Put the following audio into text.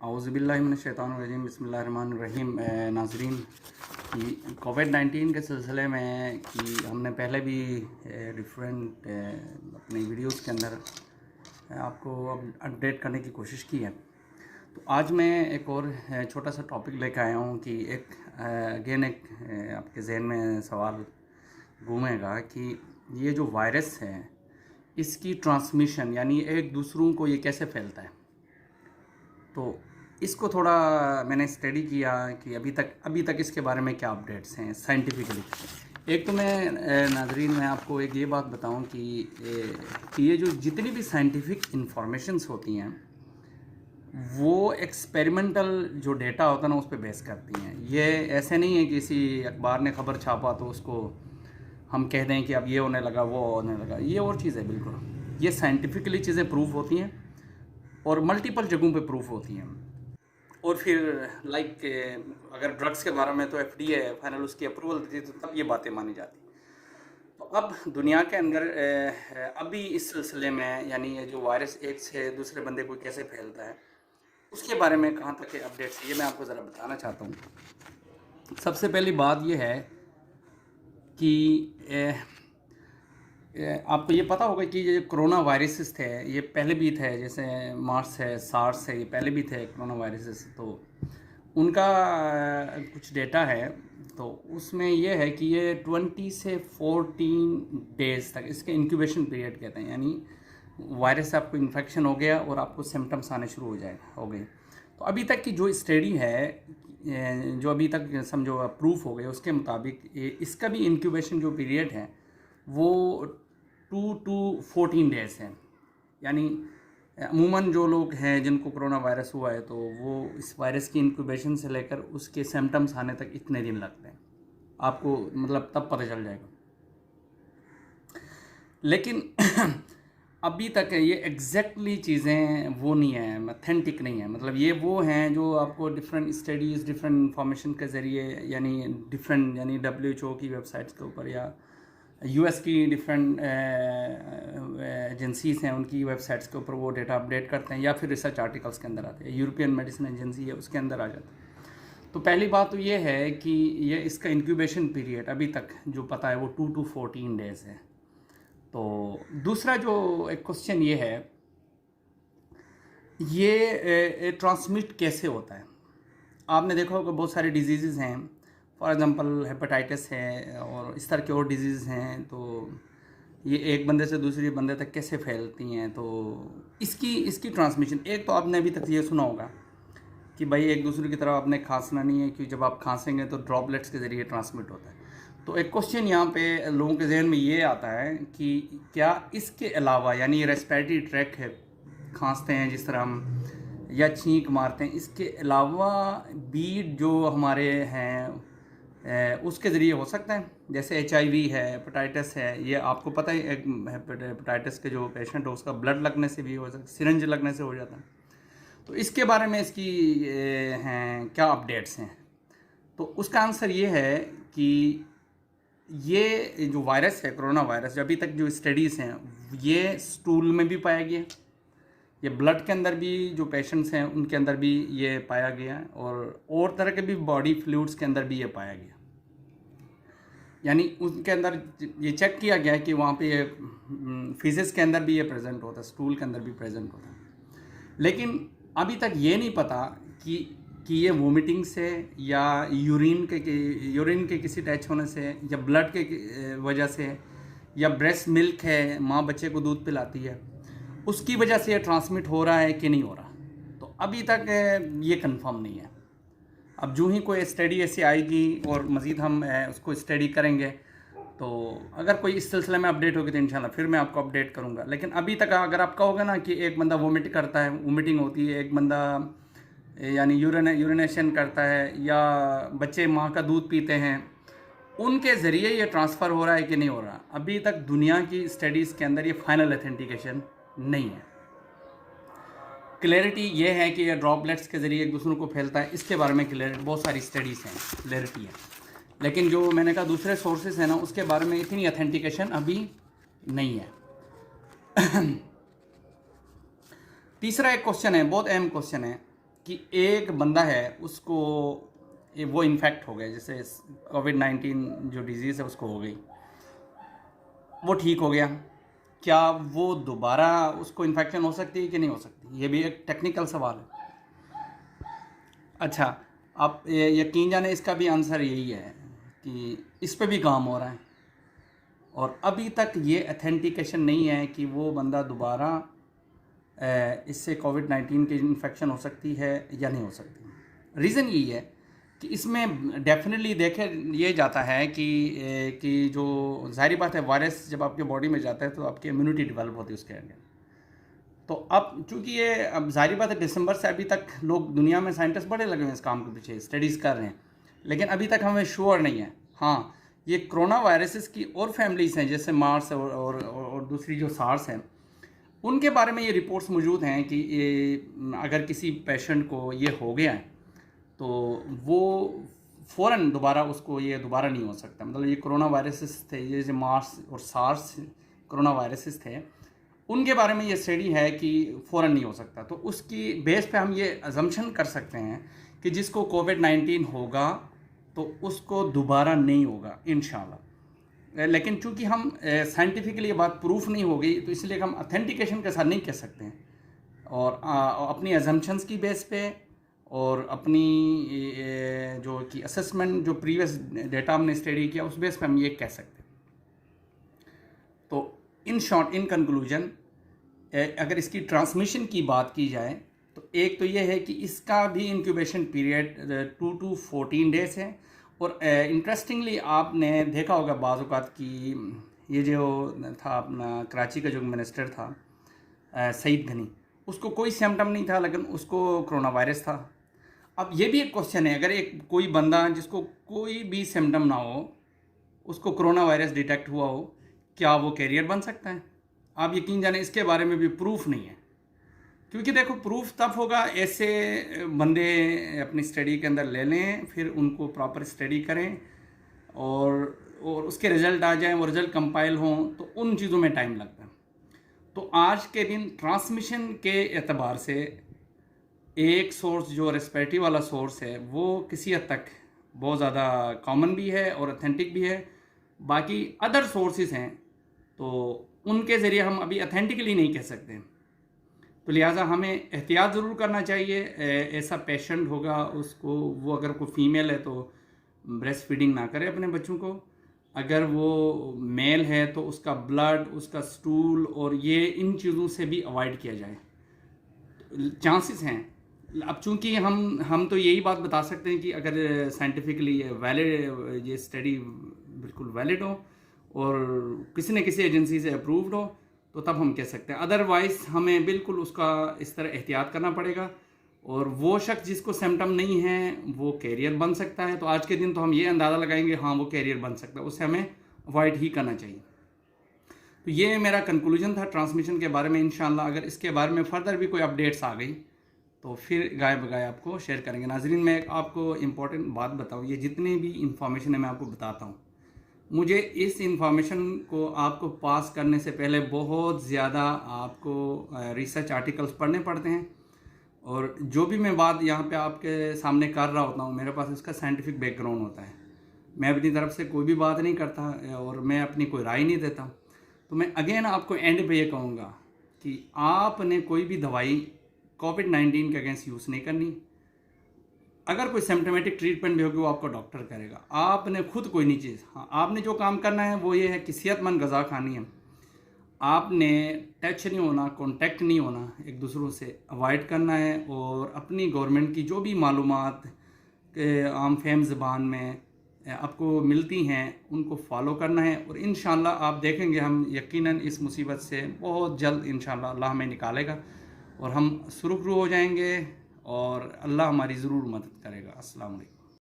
औज़ुबिल्लाहिमिनश्शैतानिर्रजीम बिस्मिल्लाहिर्रहमानिर्रहीम। नाज़रीन कि कोविड-19 के सिलसिले में कि हमने पहले भी डिफरेंट अपनी वीडियोस के अंदर आपको अपडेट करने की कोशिश की है। तो आज मैं एक और छोटा सा टॉपिक लेकर आया हूँ कि एक आपके जहन में सवाल घूमेगा कि ये जो वायरस है इसकी ट्रांसमिशन यानी एक दूसरों को ये कैसे फैलता है। तो इसको थोड़ा मैंने स्टडी किया कि अभी तक इसके बारे में क्या अपडेट्स हैं साइंटिफिकली। एक तो मैं नाजरीन मैं आपको एक ये बात बताऊं कि ये जो जितनी भी साइंटिफिक इंफॉर्मेशंस होती हैं वो एक्सपेरिमेंटल जो डेटा होता है ना उस पर बेस करती हैं। ये ऐसे नहीं है कि किसी अखबार ने ख़बर छापा तो उसको हम कह दें कि अब ये होने लगा वो होने लगा। ये और चीज़ है बिल्कुल। ये साइंटिफिकली चीज़ें प्रूफ होती हैं और मल्टीपल जगहों पे प्रूफ होती हैं। और फिर अगर ड्रग्स के बारे में तो FDA फाइनल उसकी अप्रूवल देती तो तब ये बातें मानी जाती। तो अब दुनिया के अंदर अभी इस सिलसिले में यानी ये जो वायरस एक से दूसरे बंदे को कैसे फैलता है उसके बारे में कहाँ तक के अपडेट्स ये मैं आपको ज़रा बताना चाहता हूँ। सबसे पहली बात ये है कि आपको ये पता होगा कि ये कोरोना वायरसेस थे ये पहले भी थे, जैसे मार्स है, सार्स है, ये पहले भी थे कोरोना वायरसेस। तो उनका कुछ डेटा है तो उसमें ये है कि ये 20 से 14 डेज़ तक इसके इंक्यूबेशन पीरियड कहते हैं। यानी वायरस से आपको इन्फेक्शन हो गया और आपको सिम्टम्स आने शुरू हो गए। तो अभी तक की जो स्टडी है जो अभी तक समझो प्रूफ हो गए उसके मुताबिक इसका भी इंक्यूबेशन जो पीरियड है वो 2 to 14 डेज़ हैं। यानी अमूमन जो लोग हैं जिनको कोरोना वायरस हुआ है तो वो इस वायरस की इंक्यूबेशन से लेकर उसके सिम्टम्स आने तक इतने दिन लगते हैं। आपको मतलब तब पता चल जाएगा। लेकिन अभी तक ये एग्जैक्टली चीज़ें वो नहीं है, ऑथेंटिक नहीं है। मतलब ये वो हैं जो आपको डिफरेंट स्टडीज़ डिफरेंट इंफॉर्मेशन के ज़रिए यानी WHO की वेबसाइट्स के ऊपर या US की डिफरेंट एजेंसीज़ हैं उनकी वेबसाइट्स के ऊपर वो डेटा अपडेट करते हैं या फिर रिसर्च आर्टिकल्स के अंदर आते हैं। यूरोपियन मेडिसिन एजेंसी है उसके अंदर आ जाते हैं। तो पहली बात तो ये है कि ये इसका इंक्यूबेशन पीरियड अभी तक जो पता है वो 2 to 14 डेज़ है। तो दूसरा जो एक क्वेश्चन ये है ये ट्रांसमिट कैसे होता है। आपने देखा होगा बहुत सारे डिजीज़ हैं, फॉर एग्ज़ाम्पल हेपेटाइटिस है और इस तरह के और डिजीज़ हैं। तो ये एक बंदे से दूसरे बंदे तक कैसे फैलती हैं। तो इसकी ट्रांसमिशन एक तो आपने अभी तक ये सुना होगा कि भाई एक दूसरे की तरफ आपने खांसना नहीं है क्योंकि जब आप खांसेंगे तो ड्रॉपलेट्स के ज़रिए ट्रांसमिट होता है। तो एक क्वेश्चन यहाँ पे लोगों के जहन में ये आता है कि क्या इसके अलावा यानी रेस्पिरेटरी ट्रैक है, खांसते हैं जिस तरह हम या छींक मारते हैं, इसके अलावा भी जो हमारे हैं उसके ज़रिए हो सकता है। जैसे HIV है, हेपेटाइटिस है, ये आपको पता है हेपेटाइटिस के जो पेशेंट है उसका ब्लड लगने से भी हो सकता है, सिरिंज लगने से हो जाता है। तो इसके बारे में इसकी हैं क्या अपडेट्स हैं। तो उसका आंसर ये है कि ये जो वायरस है कोरोना वायरस अभी तक जो स्टडीज़ हैं ये स्टूल में भी पाया गया, ये ब्लड के अंदर भी जो पेशेंट्स हैं उनके अंदर भी ये पाया गया और तरह के भी बॉडी फ्लूइड्स के अंदर भी ये पाया गया। यानी उनके अंदर ये चेक किया गया कि वहाँ पे ये फीसेस के अंदर भी ये प्रेजेंट होता है, स्टूल के अंदर भी प्रेजेंट होता है। लेकिन अभी तक ये नहीं पता कि ये वोमिटिंग से या यूरिन के किसी टच होने से या ब्लड के वजह से या ब्रेस्ट मिल्क है, माँ बच्चे को दूध पिलाती है, उसकी वजह से ये ट्रांसमिट हो रहा है कि नहीं हो रहा। तो अभी तक ये कंफर्म नहीं है। अब जो ही कोई स्टडी ऐसी आएगी और मज़ीद हम उसको स्टडी करेंगे तो अगर कोई इस सिलसिले में अपडेट होगी तो इंशाल्लाह फिर मैं आपको अपडेट करूंगा। लेकिन अभी तक अगर आप कहोगे ना कि एक बंदा वोमिट करता है, वोमिटिंग होती है, एक बंदा यानी यूरिनेशन करता है या बच्चे माँ का दूध पीते हैं, उनके ज़रिए ये ट्रांसफ़र हो रहा है कि नहीं हो रहा, अभी तक दुनिया की स्टडीज़ के अंदर ये फाइनल अथेंटिकेशन नहीं है। क्लैरिटी ये है कि ये ड्रॉपलेट्स के ज़रिए एक दूसरों को फैलता है, इसके बारे में क्लैरिटी बहुत सारी स्टडीज़ हैं, क्लैरिटी है। लेकिन जो मैंने कहा दूसरे सोर्सेज हैं ना उसके बारे में इतनी अथेंटिकेशन अभी नहीं है। तीसरा एक क्वेश्चन है, बहुत अहम क्वेश्चन है कि एक बंदा है उसको वो इन्फेक्ट हो गया, जैसे कोविड-19 जो डिज़ीज़ है उसको हो गई, वो ठीक हो गया, क्या वो दोबारा उसको इन्फेक्शन हो सकती है कि नहीं हो सकती? ये भी एक टेक्निकल सवाल है। अच्छा, आप यकीन जाने इसका भी आंसर यही है कि इस पे भी काम हो रहा है और अभी तक ये अथेंटिकेशन नहीं है कि वो बंदा दोबारा इससे कोविड-19 की इन्फेक्शन हो सकती है या नहीं हो सकती। रीज़न यही है कि इसमें डेफिनेटली देखे ये जाता है कि जो ज़ाहिर बात है, वायरस जब आपके बॉडी में जाता है तो आपकी इम्यूनिटी डेवलप होती है उसके अंदर। तो अब चूँकि ये अब ज़ाहिर बात है, दिसंबर से अभी तक लोग दुनिया में साइंटिस्ट बड़े लगे हुए हैं इस काम के पीछे, स्टडीज़ कर रहे हैं, लेकिन अभी तक हमें श्योर नहीं है। हाँ, ये कोरोना वायरसेस की और फैमिलीज़ हैं, जैसे मार्स और दूसरी जो सार्स हैं, उनके बारे में ये रिपोर्ट्स मौजूद हैं कि ये अगर किसी पेशेंट को ये हो गया है तो वो फ़ौरन दोबारा उसको ये दोबारा नहीं हो सकता। मतलब ये कोरोना वायरसेस थे, ये जो मार्स और सार्स कोरोना वायरसेस थे, उनके बारे में ये स्टडी है कि फ़ौरन नहीं हो सकता। तो उसकी बेस पे हम ये अजम्पशन कर सकते हैं कि जिसको कोविड-19 होगा तो उसको दोबारा नहीं होगा इंशाल्लाह। लेकिन चूंकि हम साइंटिफिकली ये बात प्रूफ नहीं हो गई, तो इसलिए हम अथेंटिकेशन के साथ नहीं कह सकते हैं। और अपनी अजम्पशंस की बेस पे और अपनी जो कि असेसमेंट जो प्रीवियस डेटा हमने स्टडी किया उस बेस पे हम ये कह सकते हैं। तो इन शॉर्ट, इन कंक्लूजन, अगर इसकी ट्रांसमिशन की बात की जाए तो एक तो ये है कि इसका भी इंक्यूबेशन पीरियड 2 to 14 डेज़ है। और इंटरेस्टिंगली आपने देखा होगा बाज़ औक़ात की ये जो था अपना कराची का जो मिनिस्टर था सईद गनी, उसको कोई सिम्टम नहीं था लेकिन उसको कोरोना वायरस था। अब ये भी एक क्वेश्चन है, अगर एक कोई बंदा जिसको कोई भी सिम्टम ना हो उसको कोरोना वायरस डिटेक्ट हुआ हो, क्या वो कैरियर बन सकता है? आप यकीन जाने इसके बारे में भी प्रूफ नहीं है, क्योंकि देखो प्रूफ तब होगा ऐसे बंदे अपनी स्टडी के अंदर ले लें, फिर उनको प्रॉपर स्टडी करें और उसके रिज़ल्ट आ जाएं, वो रिज़ल्ट कंपाइल हों, तो उन चीज़ों में टाइम लगता है। तो आज के दिन ट्रांसमिशन के एतबार से एक सोर्स जो रेस्पिरेटरी वाला सोर्स है वो किसी हद तक बहुत ज़्यादा कॉमन भी है और ऑथेंटिक भी है। बाकी अदर सोर्सेज हैं तो उनके ज़रिए हम अभी ऑथेंटिकली नहीं कह सकते, तो लिहाजा हमें एहतियात ज़रूर करना चाहिए। ऐसा पेशेंट होगा उसको, वो अगर कोई फीमेल है तो ब्रेस्ट फीडिंग ना करे अपने बच्चों को, अगर वो मेल है तो उसका ब्लड, उसका स्टूल और ये इन चीज़ों से भी अवॉइड किया जाए। चांसेस हैं, अब चूंकि हम तो यही बात बता सकते हैं कि अगर साइंटिफिकली वैलिड ये स्टडी बिल्कुल वैलिड हो और किसी न किसी एजेंसी से अप्रूव्ड हो तो तब हम कह सकते हैं। अदरवाइज़ हमें बिल्कुल उसका इस तरह एहतियात करना पड़ेगा। और वो शख्स जिसको सिम्टम नहीं है वो कैरियर बन सकता है, तो आज के दिन तो हम ये अंदाज़ा लगाएंगे हाँ वो कैरियर बन सकता है, उससे हमें अवॉइड ही करना चाहिए। तो ये मेरा कंक्लूजन था ट्रांसमिशन के बारे में। इंशाल्लाह अगर इसके बारे में फ़र्दर भी कोई अपडेट्स आ गई तो फिर गाय बगाए आपको शेयर करेंगे। नाजरीन, मैं आपको इम्पोर्टेंट बात बताऊँ, ये जितनी भी इंफॉर्मेशन है मैं आपको बताता हूँ, मुझे इस इंफॉर्मेशन को आपको पास करने से पहले बहुत ज़्यादा आपको रिसर्च आर्टिकल्स पढ़ने पड़ते हैं। और जो भी मैं बात यहाँ पे आपके सामने कर रहा होता हूँ, मेरे पास इसका साइंटिफिक बैकग्राउंड होता है। मैं अपनी तरफ से कोई भी बात नहीं करता और मैं अपनी कोई राय नहीं देता। तो मैं अगेन आपको एंड पे ये कहूँगा कि आपने कोई भी दवाई कोविड-19 के अगेंस्ट यूज़ नहीं करनी। अगर कोई सिम्टमेटिक ट्रीटमेंट भी होगी वो आपको डॉक्टर करेगा, आपने खुद कोई नहीं चीज़। हाँ, आपने जो काम करना है वो ये है कि सेहतमंद ग़िज़ा खानी है, आपने टच नहीं होना, कांटेक्ट नहीं होना, एक दूसरों से अवॉइड करना है और अपनी गवर्नमेंट की जो भी मालूमात आम फेम ज़बान में आपको मिलती हैं उनको फॉलो करना है। और इंशाल्लाह आप देखेंगे हम यकीनन इस मुसीबत से बहुत जल्द इंशाल्लाह अल्लाह हमें निकालेगा और हम सुरखरू हो जाएंगे और अल्लाह हमारी ज़रूर मदद करेगा। अस्सलाम वालेकुम।